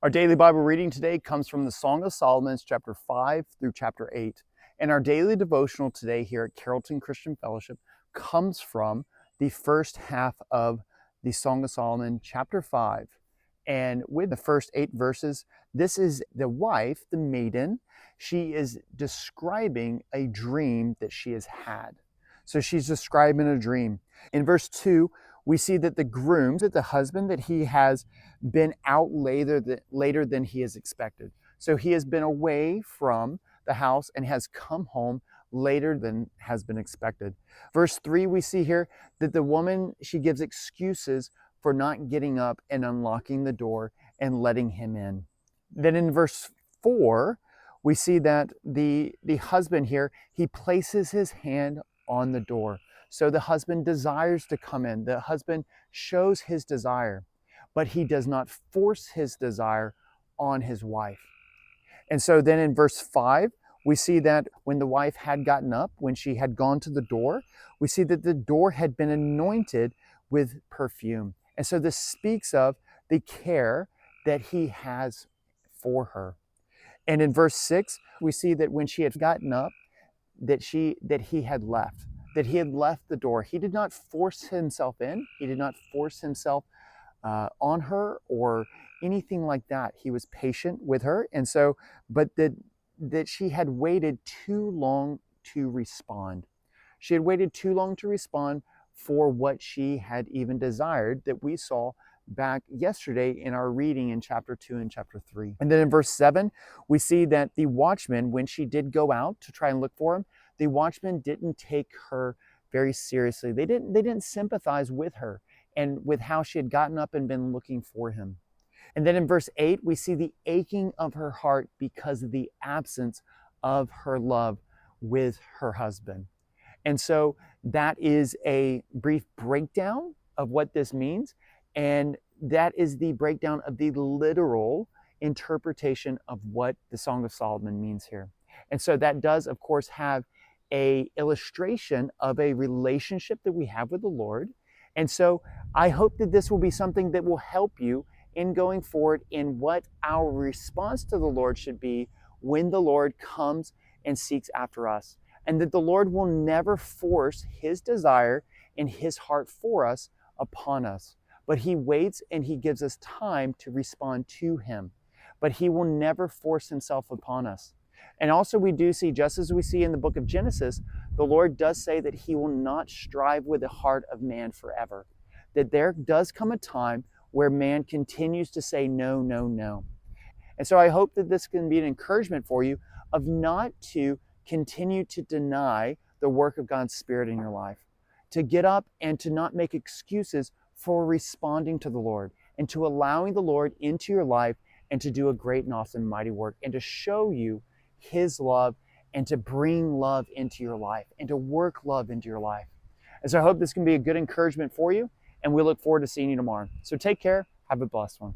Our daily Bible reading today comes from the Song of Solomon, chapter 5 through chapter 8. And our daily devotional today here at Carrollton Christian Fellowship comes from the first half of the Song of Solomon, chapter 5. And with the first 8 verses, this is the wife, the maiden. She is describing a dream that she has had. So she's describing a dream. In verse 2, we see that the groom, that the husband, that he has been out later than he is expected. So he has been away from the house and has come home later than has been expected. Verse 3, we see here that the woman, she gives excuses for not getting up and unlocking the door and letting him in. Then in verse 4, we see that the husband here, he places his hand on the door. So the husband desires to come in. The husband shows his desire, but he does not force his desire on his wife. And so then in verse 5, we see that when the wife had gotten up, when she had gone to the door, we see that the door had been anointed with perfume. And so this speaks of the care that he has for her. And in verse 6, we see that when she had gotten up, that he had left. That he had left the door. He did not force himself in. He did not force himself on her or anything like that. He was patient with her, and so, but that she had waited too long to respond. She had waited too long to respond for what she had even desired, that we saw back yesterday in our reading in chapter 2 and chapter 3. And then in verse 7, we see that the watchman, when she did go out to try and look for him, the watchman didn't take her very seriously. They didn't sympathize with her and with how she had gotten up and been looking for him. And then in verse 8, we see the aching of her heart because of the absence of her love with her husband. And so that is a brief breakdown of what this means. And that is the breakdown of the literal interpretation of what the Song of Solomon means here. And so that does, of course, have a illustration of a relationship that we have with the Lord. And so I hope that this will be something that will help you in going forward in what our response to the Lord should be when the Lord comes and seeks after us. And that the Lord will never force his desire and his heart for us upon us. But he waits and he gives us time to respond to him. But he will never force himself upon us. And also we do see, just as we see in the book of Genesis, the Lord does say that he will not strive with the heart of man forever. That there does come a time where man continues to say no, no, no. And so I hope that this can be an encouragement for you of not to continue to deny the work of God's Spirit in your life. To get up and to not make excuses for responding to the Lord and to allowing the Lord into your life and to do a great and awesome mighty work and to show you his love and to bring love into your life and to work love into your life. And so I hope this can be a good encouragement for you, and we look forward to seeing you tomorrow. So take care. Have a blessed one.